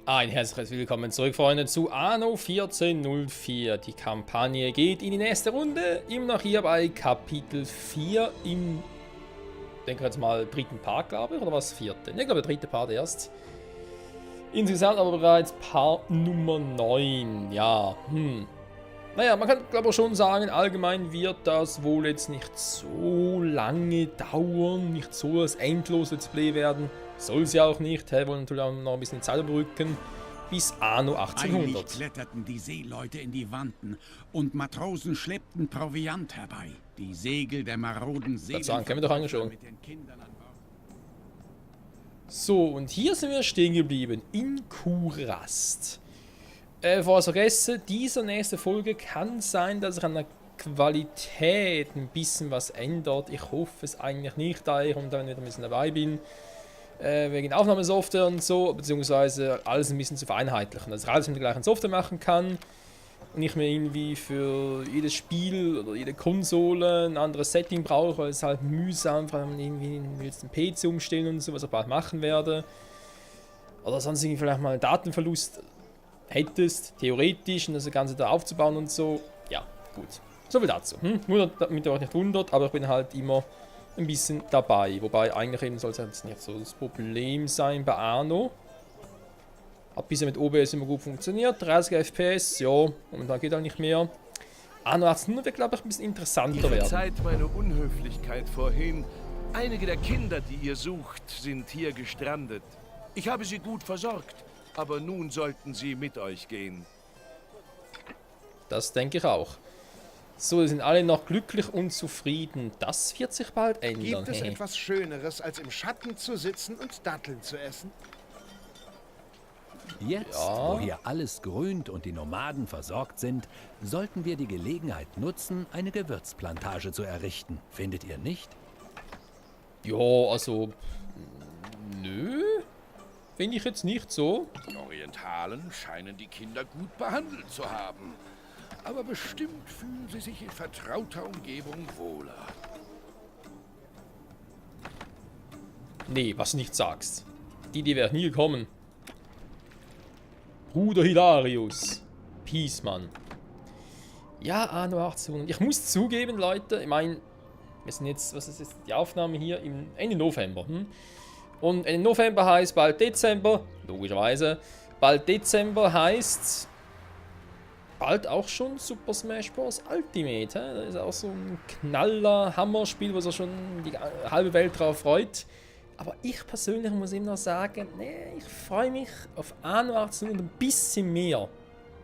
Ein herzliches Willkommen zurück, Freunde, zu Anno 1404. Die Kampagne geht in die nächste Runde. Immer noch hier bei Kapitel 4 im, denke jetzt mal, dritten Part, glaube ich, oder was? Vierte? Ne, ich glaube, der dritte Part erst. Insgesamt aber bereits Part Nummer 9. Ja, Naja, man kann, glaube ich, schon sagen, allgemein wird das wohl jetzt nicht so lange dauern, nicht so das endlose Let's Play werden. Soll sie auch nicht, wollen natürlich auch noch ein bisschen Zeit überbrücken, bis Anno 1800. Eilig kletterten die Seeleute in die Wanten und Matrosen schleppten Proviant herbei. Die Segel der maroden Segel Kennen wir doch eigentlich schon. So, und hier sind wir stehen geblieben, in Kurast. Vorher vergessen, diese nächste Folge kann sein, dass sich an der Qualität ein bisschen was ändert. Ich hoffe es eigentlich nicht, da ich und dann wieder ein bisschen dabei bin. Wegen Aufnahmesoftware und so, beziehungsweise alles ein bisschen zu vereinheitlichen. Dass ich alles mit der gleichen Software machen kann und nicht mehr irgendwie für jedes Spiel oder jede Konsole ein anderes Setting brauche, weil es halt mühsam, vor allem irgendwie willst den PC umstellen und so, was ich bald machen werde. Oder sonst irgendwie vielleicht mal einen Datenverlust hättest, theoretisch, und das Ganze da aufzubauen und so. Ja, gut. So viel dazu. Nur damit ihr euch nicht wundert, aber ich bin halt immer ein bisschen dabei. Wobei eigentlich eben soll es jetzt nicht so das Problem sein bei Anno. Hat bisher mit OBS immer gut funktioniert. 30 FPS, ja, momentan geht auch nicht mehr. Anno 1800 wird, glaube ich, ein bisschen interessanter werden. Verzeiht meine Unhöflichkeit vorhin. Einige der Kinder, die ihr sucht, sind hier gestrandet. Ich habe sie gut versorgt, aber nun sollten sie mit euch gehen. Das denke ich auch. So, sind alle noch glücklich und zufrieden. Das wird sich bald ändern. Gibt es etwas Schöneres, als im Schatten zu sitzen und Datteln zu essen? Jetzt, wo hier alles grünt und die Nomaden versorgt sind, sollten wir die Gelegenheit nutzen, eine Gewürzplantage zu errichten. Findet ihr nicht? Ja, also... Nö. Finde ich jetzt nicht so. Die Orientalen scheinen die Kinder gut behandelt zu haben. Aber bestimmt fühlen sie sich in vertrauter Umgebung wohler. Nee, was du nicht sagst. Die wäre nie gekommen. Bruder Hilarius. Peaceman. Ja, Anno 1800. Ich muss zugeben, Leute, ich meine, wir sind jetzt, was ist jetzt die Aufnahme hier? Ende November. Und Ende November heißt bald Dezember, logischerweise. Bald Dezember heißt bald auch schon Super Smash Bros. Ultimate. Das ist auch so ein knaller Hammerspiel, wo sich schon die halbe Welt drauf freut. Aber ich persönlich muss immer noch sagen, nee, ich freue mich auf Anno 1800 ein bisschen mehr.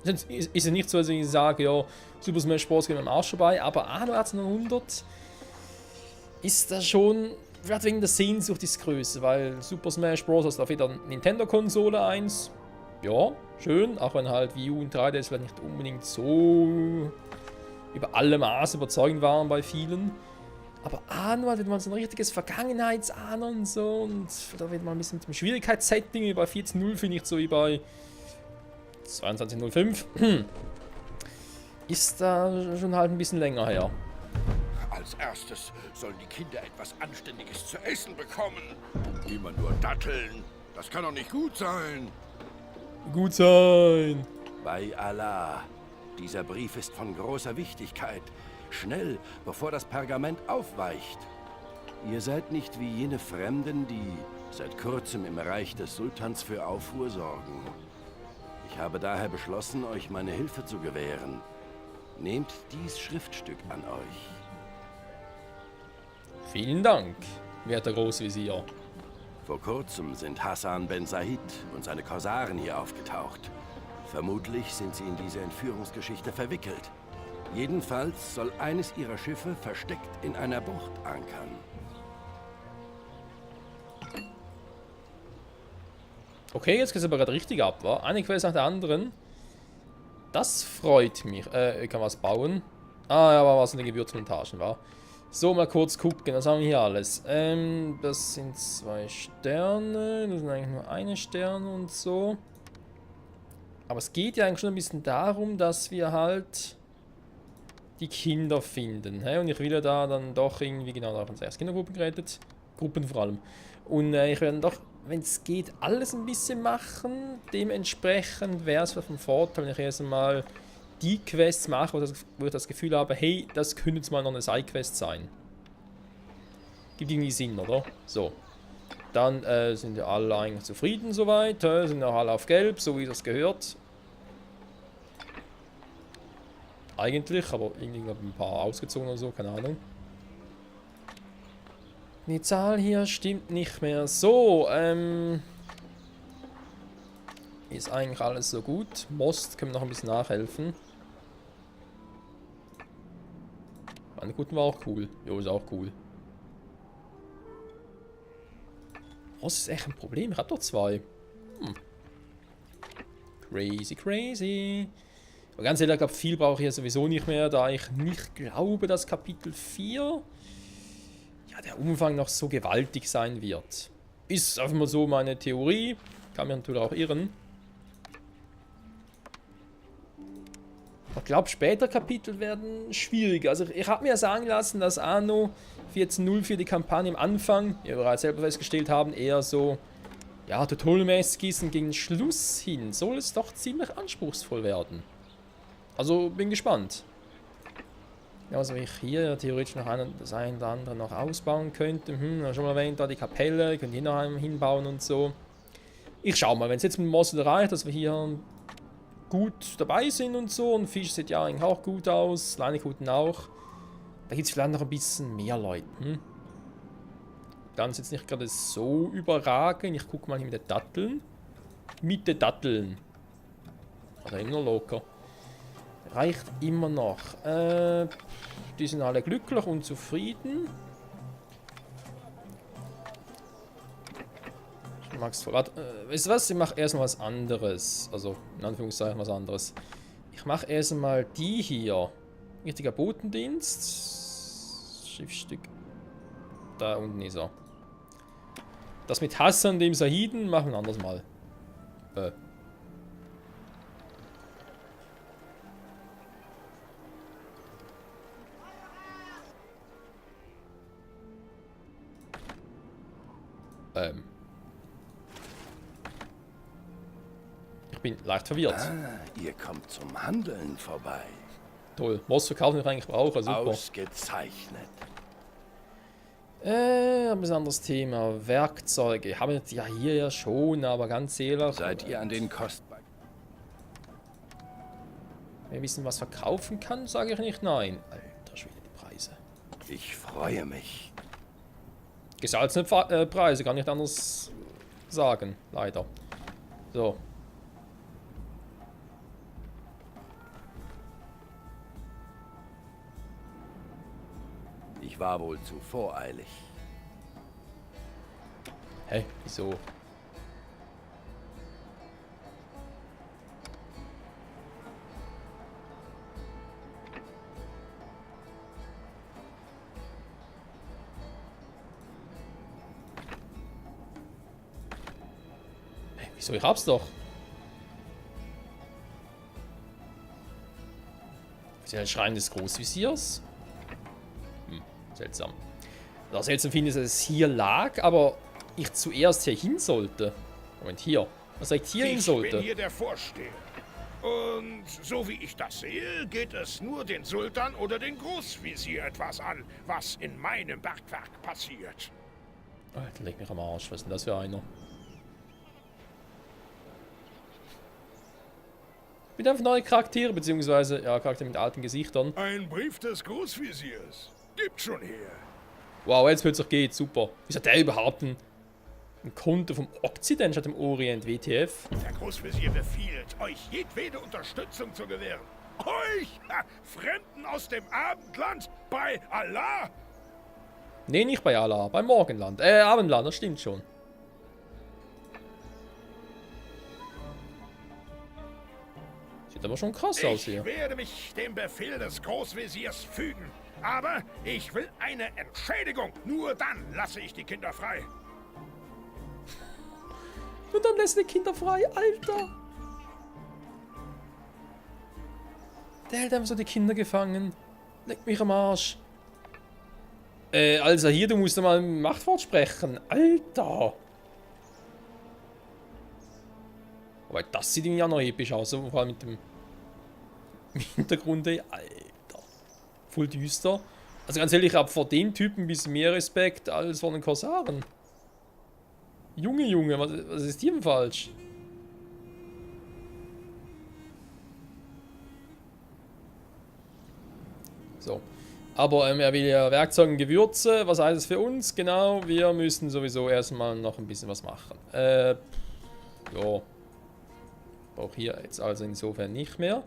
Ist ja nicht so, dass ich sage, ja, Super Smash Bros. Geht mir am Arsch vorbei, aber Anno 1800 ist da schon, vielleicht wegen der Sehnsucht ist größer, weil Super Smash Bros. Ist auf jeder Nintendo-Konsole 1. Ja, schön, auch wenn halt Wii U und 3DS vielleicht nicht unbedingt so über alle Maße überzeugend waren bei vielen. Aber Anno hat mal so ein richtiges Vergangenheits-Anno und so, und da wird mal ein bisschen mit dem Schwierigkeitssetting, wie bei 14.0 finde ich so wie bei 22.05. Ist da schon halt ein bisschen länger her. Als erstes sollen die Kinder etwas Anständiges zu essen bekommen. Immer nur Datteln. Das kann doch nicht gut sein. Gut sein. Bei Allah. Dieser Brief ist von großer Wichtigkeit. Schnell, bevor das Pergament aufweicht. Ihr seid nicht wie jene Fremden, die seit kurzem im Reich des Sultans für Aufruhr sorgen. Ich habe daher beschlossen, euch meine Hilfe zu gewähren. Nehmt dies Schriftstück an euch. Vielen Dank, werter Großvisier. Vor kurzem sind Hassan Ben Said und seine Korsaren hier aufgetaucht. Vermutlich sind sie in diese Entführungsgeschichte verwickelt. Jedenfalls soll eines ihrer Schiffe versteckt in einer Bucht ankern. Okay, jetzt geht es aber gerade richtig ab, wa? Eine Quest nach der anderen. Das freut mich. Ich kann was bauen. Ah, ja, aber was in den Gewürzplantagen war. So, mal kurz gucken, was haben wir hier alles? Das sind 2 Sterne, das sind eigentlich nur eine Sterne und so. Aber es geht ja eigentlich schon ein bisschen darum, dass wir halt die Kinder finden. Und ich will ja da dann doch irgendwie, genau, da haben 6 Kindergruppen gerettet. Gruppen vor allem. Und ich will dann doch wenn es geht, alles ein bisschen machen. Dementsprechend wäre es vom Vorteil, wenn ich erst einmal die Quests mache, wo ich das Gefühl habe, hey, das könnte jetzt mal noch eine Sidequest sein. Gibt irgendwie Sinn, oder? So. Dann sind ja alle eigentlich zufrieden soweit. Sind auch alle auf Gelb, so wie das gehört. Eigentlich, aber irgendwie ein paar ausgezogen oder so, keine Ahnung. Die Zahl hier stimmt nicht mehr. So, ist eigentlich alles so gut. Most können wir noch ein bisschen nachhelfen. Meine guten war auch cool. Jo, ist auch cool. Most ist echt ein Problem. Ich hab doch 2. Crazy, crazy. Aber ganz ehrlich, ich glaube, viel brauche ich hier sowieso nicht mehr, da ich nicht glaube, dass Kapitel 4 ja, der Umfang noch so gewaltig sein wird. Ist einfach mal so meine Theorie. Kann mich natürlich auch irren. Ich glaube, später Kapitel werden schwieriger. Also ich habe mir sagen lassen, dass Anno 14.04 die Kampagne am Anfang, wie wir bereits selber festgestellt haben, eher so ja, tutorialmäßig ist und gegen den Schluss hin soll es doch ziemlich anspruchsvoll werden. Also bin gespannt. Ja, also ich hier theoretisch noch das eine oder andere noch ausbauen könnte. Schon mal erwähnt, da die Kapelle, könnt ihr noch einen hinbauen und so. Ich schau mal, wenn es jetzt mit dem Mossel reicht, dass wir hier gut dabei sind und so. Und Fisch sieht ja eigentlich auch gut aus, Leinekuten auch. Da gibt es vielleicht noch ein bisschen mehr Leute. Dann ist jetzt nicht gerade so überragend. Ich gucke mal hier mit den Datteln. Mit den Datteln. Oder immer noch locker. Reicht immer noch. Die sind alle glücklich und zufrieden. Ich mag's voll. Warte, weißt du was? Ich mache erstmal was anderes. Also, in Anführungszeichen was anderes. Ich mache erstmal die hier. Richtiger Botendienst. Schiffsstück. Da unten ist er. Das mit Hassan, dem Sahiden, machen wir ein anderes Mal. Ich bin leicht verwirrt. Ah, ihr kommt zum Handeln vorbei. Toll. Was verkaufen wir eigentlich brauchen? Super. Ausgezeichnet. Ein bisschen anderes Thema. Werkzeuge. Haben wir ja hier ja schon, aber ganz ehrlich. Seid ihr an den kostbaren... Wenn wir wissen, was verkaufen kann, sage ich nicht nein. Alter Schwede, die Preise. Ich freue mich. Gesalzene Preise, kann ich nicht anders sagen. Leider. So. Ich war wohl zu voreilig. Hä? Wieso? Hä, wieso? Ich hab's doch. Ist ja ein Schrein des Großviziers? Seltsam. Das seltsam finde ich, dass es hier lag, aber ich zuerst hier hin sollte. Moment, hier. Was sagt hier hin sollte? Ich bin hier der Vorsteher. Und so wie ich das sehe, geht es nur den Sultan oder den Großvizier etwas an, was in meinem Bergwerk passiert. Alter, leg mich am Arsch. Was ist denn das für einer? Mit einfach neue Charaktere, beziehungsweise, ja, Charaktere mit alten Gesichtern. Ein Brief des Großviziers. Gibt schon her. Wow, jetzt plötzlich geht, super. Wieso hat der überhaupt ein Konto vom Okzident statt dem Orient, WTF? Der Großvizier befiehlt, euch jedwede Unterstützung zu gewähren. Euch, Fremden aus dem Abendland, bei Allah. Nee, nicht bei Allah, beim Morgenland. Abendland, das stimmt schon. Sieht aber schon krass aus hier. Ich werde mich dem Befehl des Großviziers fügen. Aber ich will eine Entschädigung. Nur dann lasse ich die Kinder frei. Und dann lässt die Kinder frei, Alter. Der hält einfach so die Kinder gefangen. Leck mich am Arsch. Also hier, du musst mal Machtwort sprechen. Alter. Aber das sieht irgendwie auch noch episch aus, so, vor allem mit dem Hintergrund, ey. Alter. Voll düster. Also ganz ehrlich, ich habe vor dem Typen ein bisschen mehr Respekt als vor den Korsaren. Junge, was ist hier denn falsch? So. Aber er will ja Werkzeuge und Gewürze. Was heißt das für uns? Genau, wir müssen sowieso erstmal noch ein bisschen was machen. Ja. Brauche hier jetzt also insofern nicht mehr.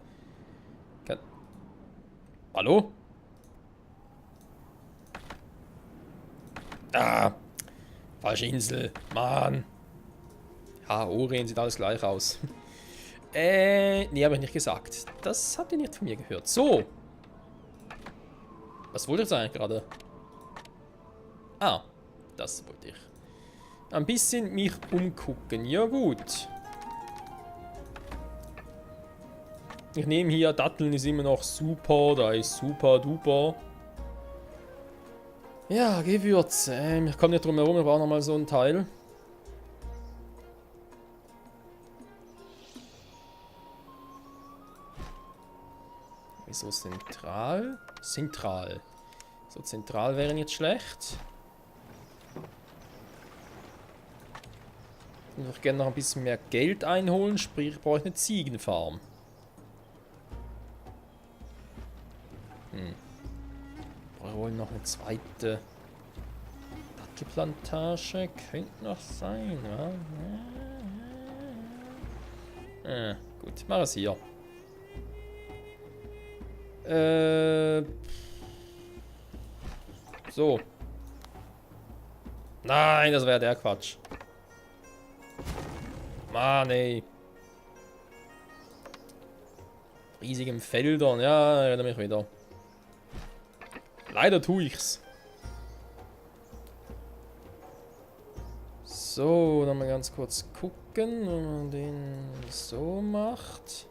Hallo? Ah! Falsche Insel. Mann. Ja, Orien sieht alles gleich aus. Nee, habe ich nicht gesagt. Das habt ihr nicht von mir gehört. So. Was wollte ich eigentlich gerade? Ah, das wollte ich. Ein bisschen mich umgucken. Ja gut. Ich nehme hier, Datteln ist immer noch super, da ist super duper. Ja, Gewürze. Ich komme nicht drum herum, ich brauche nochmal so ein Teil. Wieso zentral? Zentral. So zentral wäre nicht schlecht. Ich würde gerne noch ein bisschen mehr Geld einholen, sprich ich brauche eine Ziegenfarm. Wir wollen noch eine zweite Dattelplantage. Könnte noch sein, ja. Gut, mach es hier. So. Nein, das wäre der Quatsch. Mann, ey. Riesigen Feldern, ja, erinnere mich wieder. Leider tue ich's. So, dann mal ganz kurz gucken, wenn man den so macht.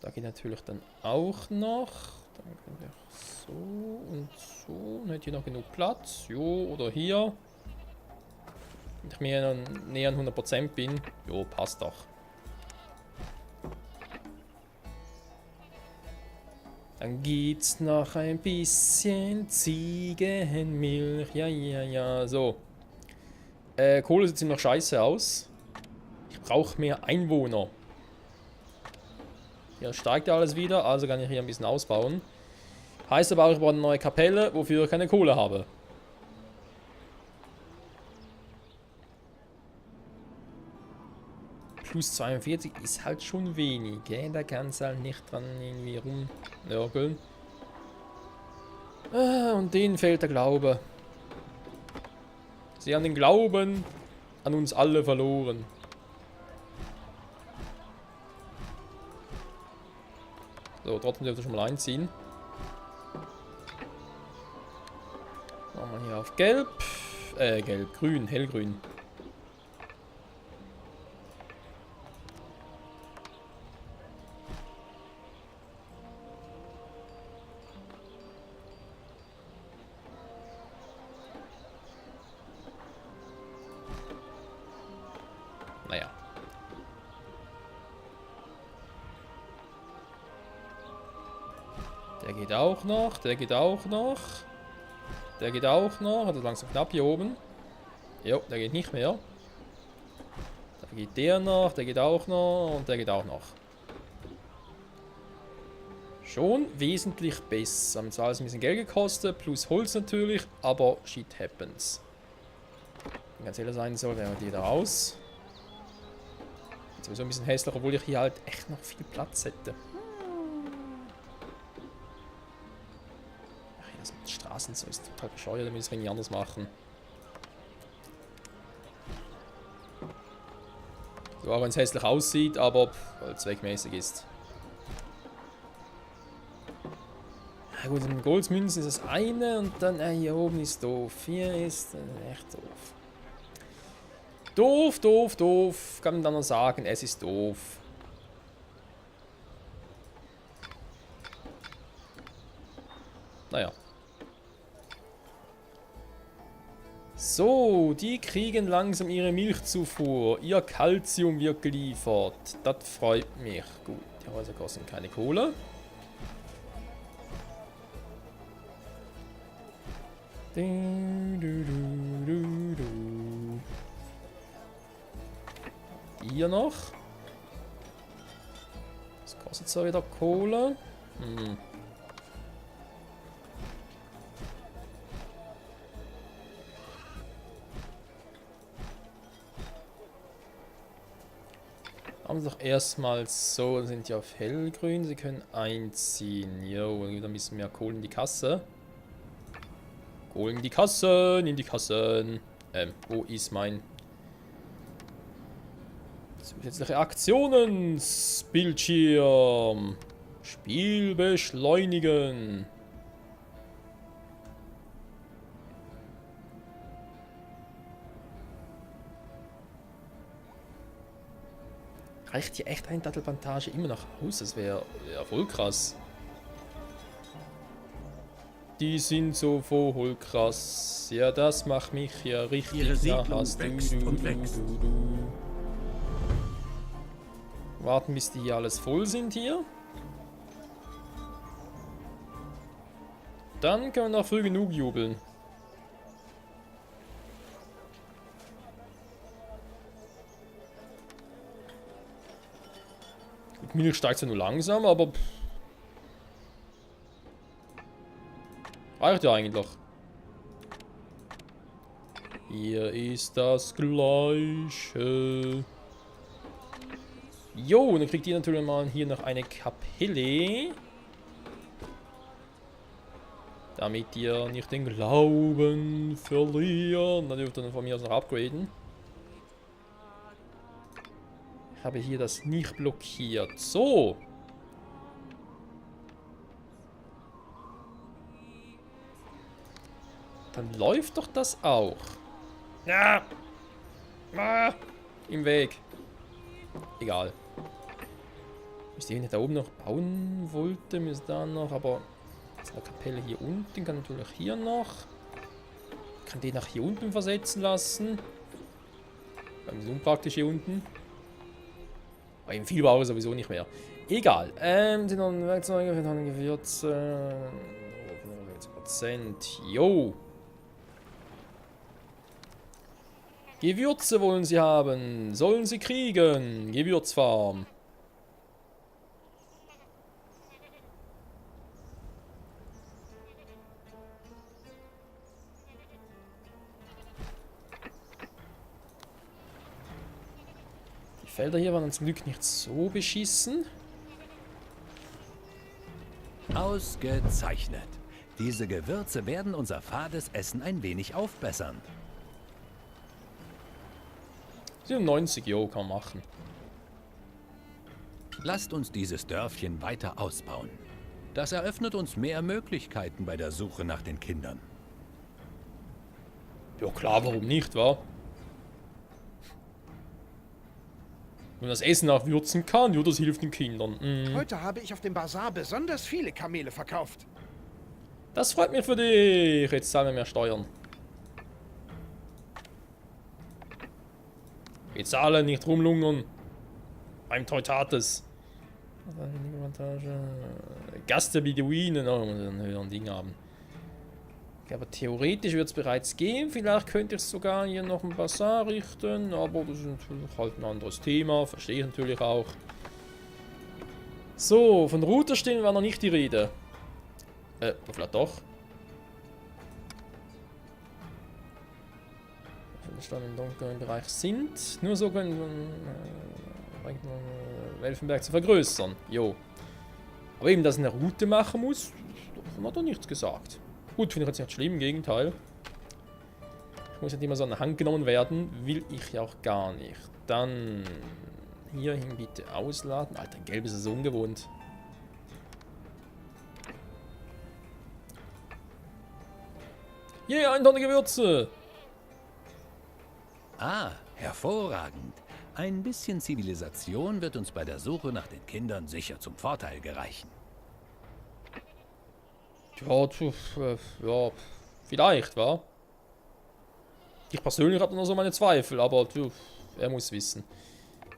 Da geht natürlich dann auch noch. Dann können wir so und so. Dann hätte hier noch genug Platz. Jo, oder hier. Wenn ich mir näher an 100% bin. Jo, passt doch. Dann geht's noch ein bisschen Ziegenmilch. Ja. So. Kohle sieht ziemlich scheiße aus. Ich brauche mehr Einwohner. Hier steigt ja alles wieder, also kann ich hier ein bisschen ausbauen. Heißt aber auch, ich brauche eine neue Kapelle, wofür ich keine Kohle habe. Plus 42 ist halt schon wenig, gell? Da kannst du halt nicht dran irgendwie rumnörgeln. Und denen fehlt der Glaube. Sie haben den Glauben an uns alle verloren. So, trotzdem dürfte ich schon mal einziehen. Machen wir hier auf Gelb. Grün, hellgrün. Naja. Der geht auch noch, der geht auch noch. Der geht auch noch, hat es langsam knapp hier oben. Jo, der geht nicht mehr. Da geht der noch, der geht auch noch und der geht auch noch. Schon wesentlich besser. Haben zwar alles ein bisschen Geld gekostet, plus Holz natürlich, aber shit happens. Wenn ganz ehrlich sein soll, wäre die da raus. Sowieso ein bisschen hässlich, obwohl ich hier halt echt noch viel Platz hätte. Ach, das mit Straßen so ist total bescheuert, da müssen wir irgendwie anders machen. So, auch wenn es hässlich aussieht, aber zweckmäßig ist. Na gut, in Goldmünzen ist das eine und dann hier oben ist doof. Hier ist echt doof. Doof. Kann man dann noch sagen, es ist doof. Naja. So, die kriegen langsam ihre Milchzufuhr. Ihr Calcium wird geliefert. Das freut mich. Gut, die Häuser kosten keine Kohle. Hier noch. Das kostet zwar wieder Kohle. Haben sie doch erstmal so, dann sind die auf hellgrün, sie können einziehen. Jo, wieder ein bisschen mehr Kohle in die Kasse. Kohle in die Kassen, in die Kassen. Wo ist mein zusätzliche Aktionsbildschirm? Spiel beschleunigen. Reicht hier echt eine Dattelplantage immer noch aus? Das wäre voll krass. Die sind so voll krass. Ja, das macht mich ja richtig Ihre Siedlung Hass. wächst und wächst. Warten, bis die hier alles voll sind hier. Dann können wir noch früh genug jubeln. Milch steigt ja nur langsam, aber reicht ja eigentlich. Hier ist das Gleiche. Jo, und dann kriegt ihr natürlich mal hier noch eine Kapelle. Damit ihr nicht den Glauben verliert. Dann dürft ihr dann von mir aus noch upgraden. Ich habe hier das nicht blockiert. So. Dann läuft doch das auch. Ja. Ah. Im Weg. Egal. Wisst ihr, wenn ich da oben noch bauen wollte, müsste da noch, aber jetzt eine Kapelle hier unten, kann natürlich hier noch. Kann den nach hier unten versetzen lassen. Das ist unpraktisch hier unten. Aber im Vielbau sowieso nicht mehr. Egal. Sind noch Werkzeuge, Gewürze. 40%. Jo. Gewürze wollen sie haben. Sollen sie kriegen. Gewürzfarm. Die Felder hier waren zum Glück nicht so beschissen. Ausgezeichnet. Diese Gewürze werden unser fades Essen ein wenig aufbessern. 97, jo, kann man machen. Lasst uns dieses Dörfchen weiter ausbauen. Das eröffnet uns mehr Möglichkeiten bei der Suche nach den Kindern. Ja klar, warum nicht, wa? Wenn man das Essen auch würzen kann, ja, das hilft den Kindern. Heute habe ich auf dem Bazar besonders viele Kamele verkauft. Das freut mich für dich. Jetzt zahlen wir mehr Steuern. Wir zahlen, nicht rumlungern. Beim Teutates. Gast der Beduinen. Oh, einen höheren Ding haben. Okay, aber theoretisch wird es bereits gehen. Vielleicht könnte ich sogar hier noch ein Bazar richten. Aber das ist natürlich halt ein anderes Thema. Verstehe ich natürlich auch. So, von Router stehen war noch nicht die Rede. Vielleicht doch. Im dunklen Bereich sind. Nur so können Welfenberg zu vergrößern. Jo. Aber eben, dass eine Route machen muss, davon hat er nichts gesagt. Gut, finde ich jetzt nicht schlimm, im Gegenteil. Ich muss nicht immer so an der Hand genommen werden. Will ich ja auch gar nicht. Dann hierhin bitte ausladen. Alter, gelb ist es so ungewohnt. Yeah, 1 Tonne Gewürze! Ah, hervorragend. Ein bisschen Zivilisation wird uns bei der Suche nach den Kindern sicher zum Vorteil gereichen. Ja, ja, vielleicht, wa? Ich persönlich habe noch so meine Zweifel, aber er muss wissen.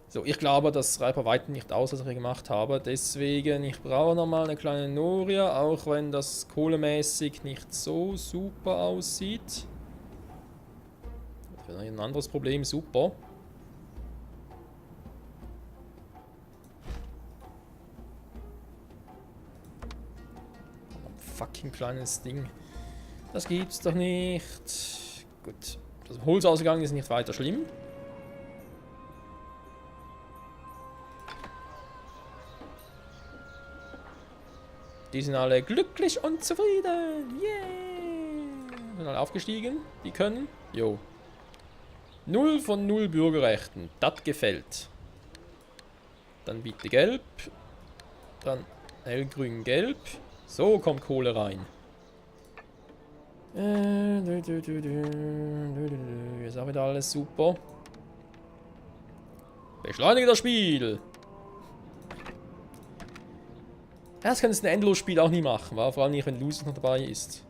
So, ich glaube, das reicht bei weitem nicht aus, was ich hier gemacht habe. Deswegen, ich brauche nochmal eine kleine Noria, auch wenn das kohlemäßig nicht so super aussieht. Das wäre ein anderes Problem, super. Fucking kleines Ding. Das gibt's doch nicht. Gut. Das Holz ausgegangen ist nicht weiter schlimm. Die sind alle glücklich und zufrieden. Yeah! Sind alle aufgestiegen. Die können. Jo. 0 von 0 Bürgerrechten. Das gefällt. Dann bitte gelb. Dann hellgrün gelb. So kommt Kohle rein. Ist auch wieder alles super. Beschleunige das Spiel. Das kannst du ein Endlos-Spiel auch nie machen, wa? Vor allem nicht, wenn Losers noch dabei ist.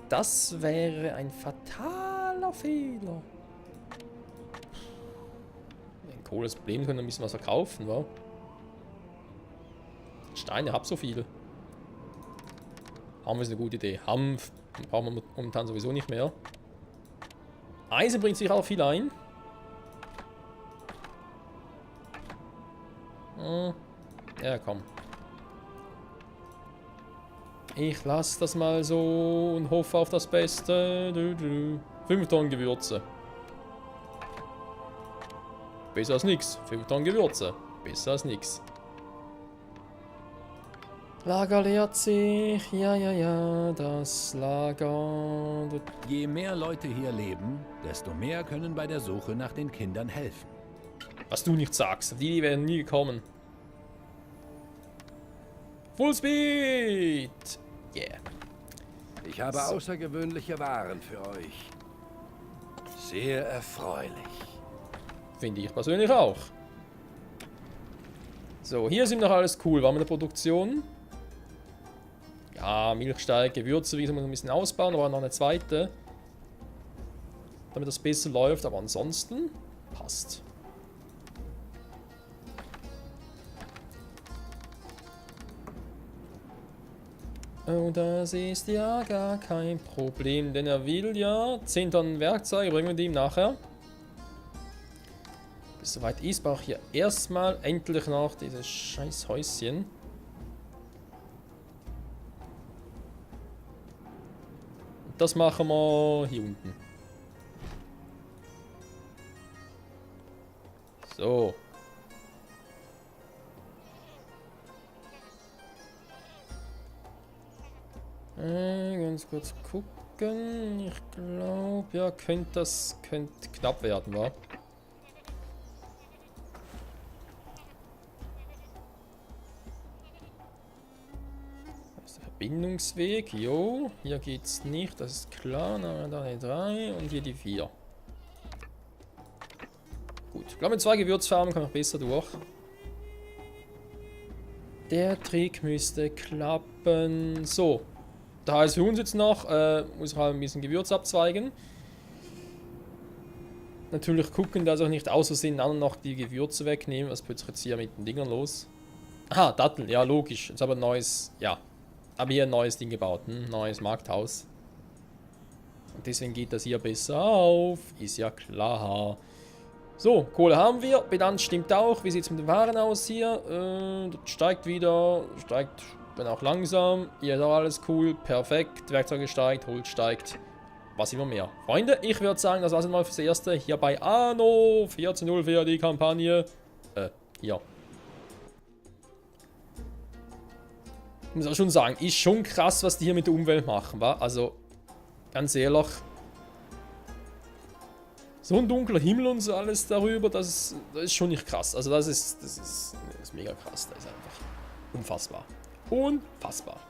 Das wäre ein fataler Fehler. Wenn Kohle das Problem ist, können wir ein bisschen was verkaufen, wa? Steine, hab so viele. Haben wir ist eine gute Idee. Hanf brauchen wir momentan sowieso nicht mehr. Eisen bringt sich auch viel ein. Ja, komm. Ich lasse das mal so und hoffe auf das Beste. 5 Tonnen Gewürze. Besser als nix. 5 Tonnen Gewürze. Besser als nix. Lager leert sich. Ja, das Lager. Je mehr Leute hier leben, desto mehr können bei der Suche nach den Kindern helfen. Was du nicht sagst. Die wären nie gekommen. Full Speed! Yeah. Ich habe außergewöhnliche Waren für euch. Sehr erfreulich. Finde ich persönlich auch. So, hier sind noch alles cool. Waren wir in der Produktion? Ja, Milchsteig, Gewürze, wie gesagt, muss man ein bisschen ausbauen, aber noch eine zweite. Damit das besser läuft, aber ansonsten passt. Oh, das ist ja gar kein Problem, denn er will ja 10 Tonnen Werkzeuge, bringen wir die ihm nachher. Bis soweit ist, brauche ich hier erstmal endlich noch dieses scheiß Häuschen. Und das machen wir hier unten. So. Ganz kurz gucken. Ich glaube, ja, könnte knapp werden, wa? Das ist der Verbindungsweg. Jo, hier geht's nicht, das ist klar. Da die 3 und hier die 4. Gut, ich glaube, mit 2 Gewürzfarmen komme ich besser durch. Der Trick müsste klappen. So. Da heißt für uns jetzt noch, muss ich halt ein bisschen Gewürz abzweigen. Natürlich gucken, dass auch nicht aus Versehen dann noch die Gewürze wegnehmen. Was plötzlich jetzt hier mit den Dingern los? Aha, Datteln, ja logisch. Jetzt aber ein neues, ja. Aber hier ein neues Ding gebaut, ein neues Markthaus. Und deswegen geht das hier besser auf. Ist ja klar. So, Kohle haben wir. Bilanz stimmt auch. Wie sieht es mit den Waren aus hier? Das steigt wieder. Steigt, wenn auch langsam. Hier ist auch alles cool. Perfekt. Werkzeuge steigt. Holz steigt. Was immer mehr. Freunde, ich würde sagen, das war es mal fürs Erste. Hier bei Anno 1404 die Kampagne. Hier. Ich muss auch schon sagen, ist schon krass, was die hier mit der Umwelt machen, wa? Also, ganz ehrlich. So ein dunkler Himmel und so alles darüber, das ist schon nicht krass. Also das ist mega krass. Das ist einfach unfassbar. Unfassbar.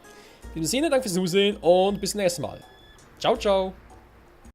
In diesem Sinne, danke fürs Zusehen und bis zum nächsten Mal. Ciao, ciao.